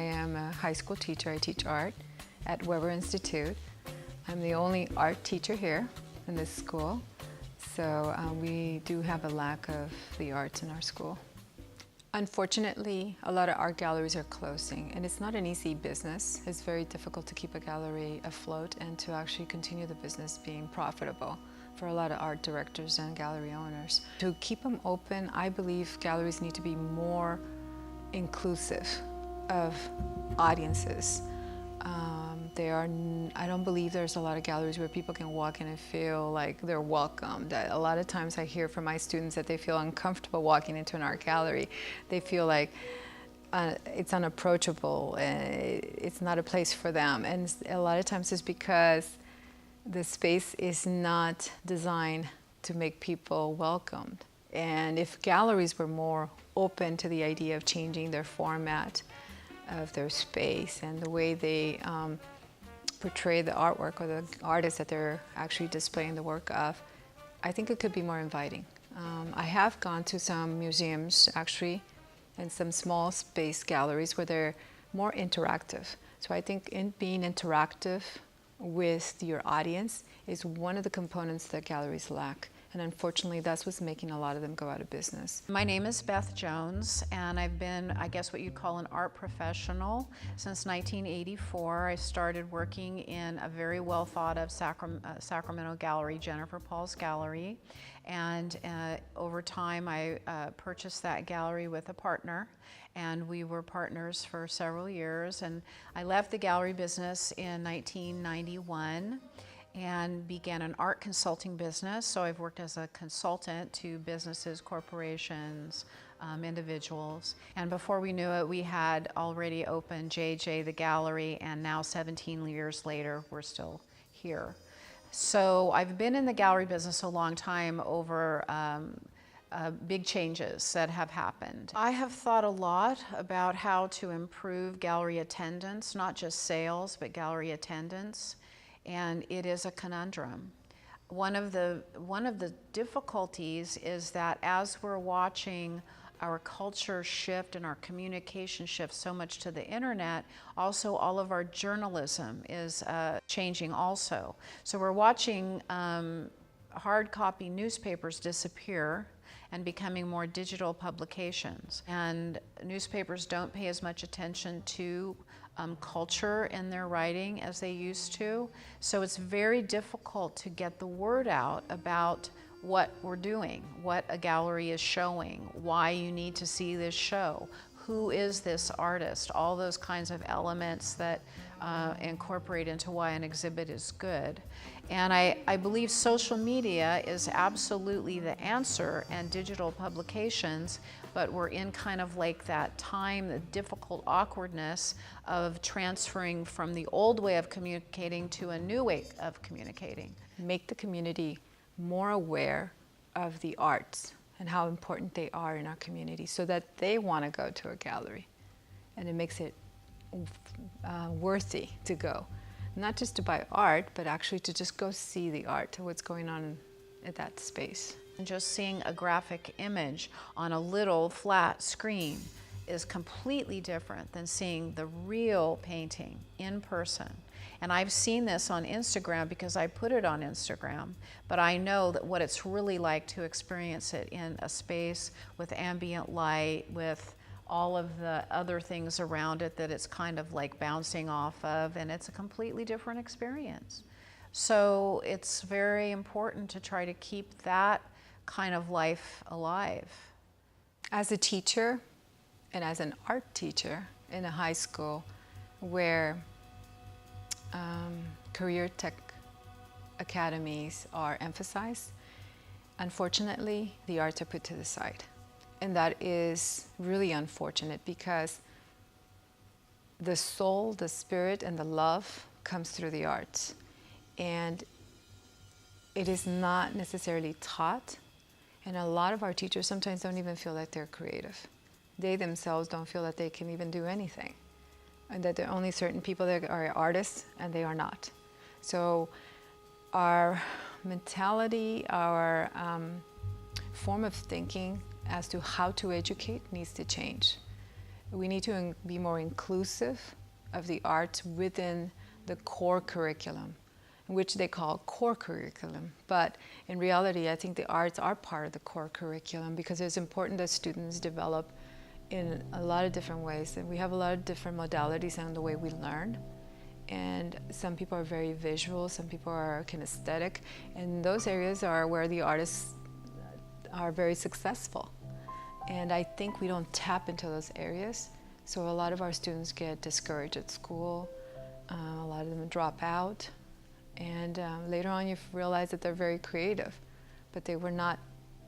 I am a high school teacher. I teach art at Weber Institute. I'm the only art teacher here in this school, so we do have a lack of the arts in our school. Unfortunately, a lot of art galleries are closing, and it's not an easy business. It's very difficult to keep a gallery afloat and to actually continue the business being profitable for a lot of art directors and gallery owners. To keep them open, I believe galleries need to be more inclusive of audiences. I don't believe there's a lot of galleries where people can walk in and feel like they're welcomed. A lot of times I hear from my students that they feel uncomfortable walking into an art gallery. They feel like it's unapproachable, it's not a place for them. And a lot of times it's because the space is not designed to make people welcomed. And if galleries were more open to the idea of changing their format of their space and the way they portray the artwork or the artist that they're actually displaying the work of, I think it could be more inviting. I have gone to some museums actually and some small space galleries where they're more interactive. So I think in being interactive with your audience is one of the components that galleries lack. And unfortunately, that's what's making a lot of them go out of business. My name is Beth Jones, and I've been, I guess, what you'd call an art professional since 1984. I started working in a very well thought of Sacramento gallery, Jennifer Paul's Gallery. And over time, I purchased that gallery with a partner, and we were partners for several years. And I left the gallery business in 1991. And began an art consulting business. So I've worked as a consultant to businesses, corporations, individuals. And before we knew it, we had already opened JJ, the gallery, and now 17 years later, we're still here. So I've been in the gallery business a long time over big changes that have happened. I have thought a lot about how to improve gallery attendance, not just sales, but gallery attendance. And it is a conundrum. One of the difficulties is that as we're watching our culture shift and our communication shift so much to the internet, also all of our journalism is changing also. So we're watching hard copy newspapers disappear and becoming more digital publications. And newspapers don't pay as much attention to culture in their writing as they used to. So it's very difficult to get the word out about what we're doing, what a gallery is showing, why you need to see this show, who is this artist, all those kinds of elements that incorporate into why an exhibit is good. And I believe social media is absolutely the answer and digital publications, but we're in kind of like that time, the difficult awkwardness of transferring from the old way of communicating to a new way of communicating. Make the community more aware of the arts and how important they are in our community so that they want to go to a gallery. And it makes it worthy to go. Not just to buy art, but actually to just go see the art, what's going on at that space. And just seeing a graphic image on a little flat screen is completely different than seeing the real painting in person. And I've seen this on Instagram because I put it on Instagram, but I know that what it's really like to experience it in a space with ambient light, with all of the other things around it that it's kind of like bouncing off of, and it's a completely different experience. So it's very important to try to keep that kind of life alive. As a teacher and as an art teacher in a high school where career tech academies are emphasized, unfortunately, the arts are put to the side. And that is really unfortunate because the soul, the spirit, and the love comes through the arts. And it is not necessarily taught. And a lot of our teachers sometimes don't even feel that they're creative. They themselves don't feel that they can even do anything. And that there are only certain people that are artists and they are not. So our mentality, our form of thinking as to how to educate needs to change. We need to be more inclusive of the arts within the core curriculum, which they call core curriculum. But in reality, I think the arts are part of the core curriculum because it's important that students develop in a lot of different ways. And we have a lot of different modalities in the way we learn. And some people are very visual, some people are kinesthetic, and those areas are where the artists are very successful. And I think we don't tap into those areas. So a lot of our students get discouraged at school, a lot of them drop out, and later on you realize that they're very creative, but they were not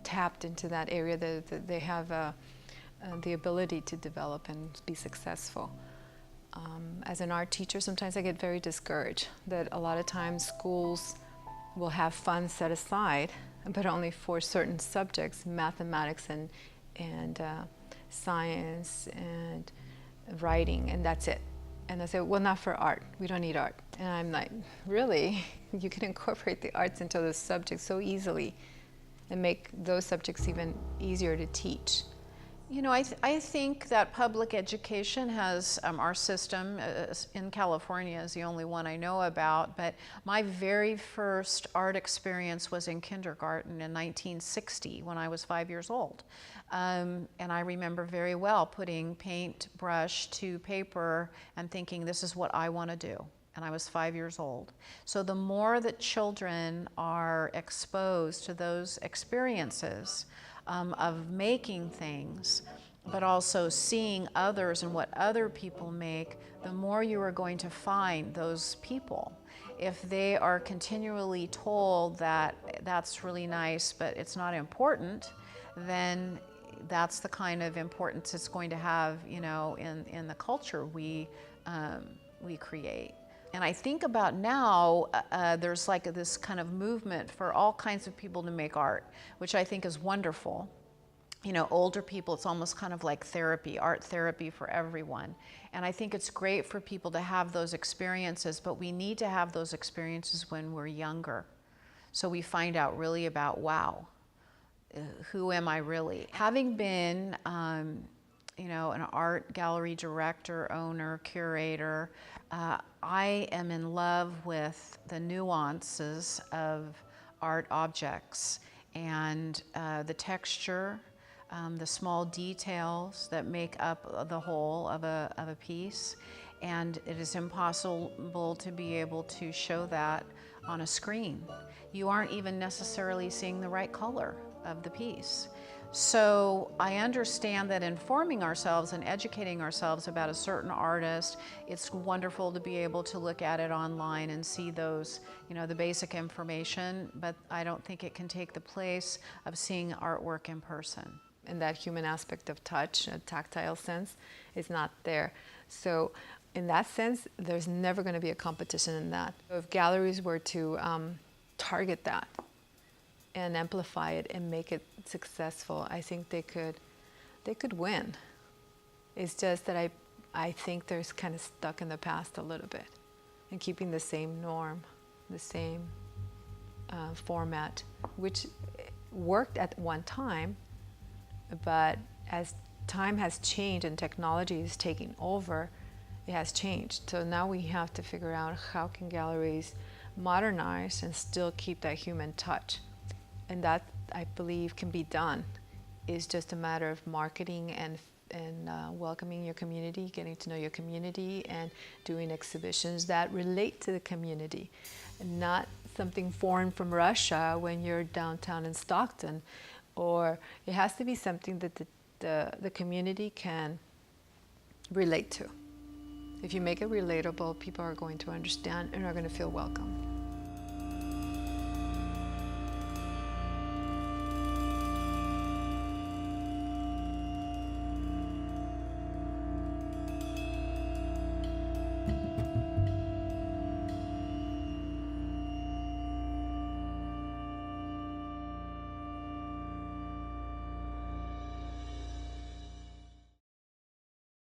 tapped into that area that they have the ability to develop and be successful. As an art teacher, sometimes I get very discouraged that a lot of times schools will have funds set aside, but only for certain subjects, mathematics and science and writing, and that's it. And they say, well, not for art. We don't need art. And I'm like, really? You can incorporate the arts into those subjects so easily and make those subjects even easier to teach. You know, I think that public education has, our system in California is the only one I know about, but my very first art experience was in kindergarten in 1960 when I was 5 years old. And I remember very well putting paintbrush to paper and thinking, this is what I want to do. And I was 5 years old. So the more that children are exposed to those experiences, of making things, but also seeing others and what other people make, the more you are going to find those people. If they are continually told that that's really nice, but it's not important, then that's the kind of importance it's going to have, you know, in the culture we create. And I think about now, there's like this kind of movement for all kinds of people to make art, which I think is wonderful. You know, older people, it's almost kind of like therapy, art therapy for everyone. And I think it's great for people to have those experiences, but we need to have those experiences when we're younger. So we find out really about, wow, who am I really? Having been, you know, an art gallery director, owner, curator, I am in love with the nuances of art objects and the texture, the small details that make up the whole of a piece. And it is impossible to be able to show that on a screen. You aren't even necessarily seeing the right color of the piece. So I understand that informing ourselves and educating ourselves about a certain artist, it's wonderful to be able to look at it online and see those, you know, the basic information, but I don't think it can take the place of seeing artwork in person. And that human aspect of touch, a tactile sense, is not there. So in that sense, there's never going to be a competition in that. If galleries were to target that and amplify it and make it successful, I think they could win. It's just that I think they're kind of stuck in the past a little bit and keeping the same norm, the same format, which worked at one time, but as time has changed and technology is taking over, it has changed. So now we have to figure out how can galleries modernize and still keep that human touch. And that, I believe, can be done. It's just a matter of marketing and welcoming your community, getting to know your community, and doing exhibitions that relate to the community, and not something foreign from Russia when you're downtown in Stockton. Or it has to be something that the community can relate to. If you make it relatable, people are going to understand and are going to feel welcome.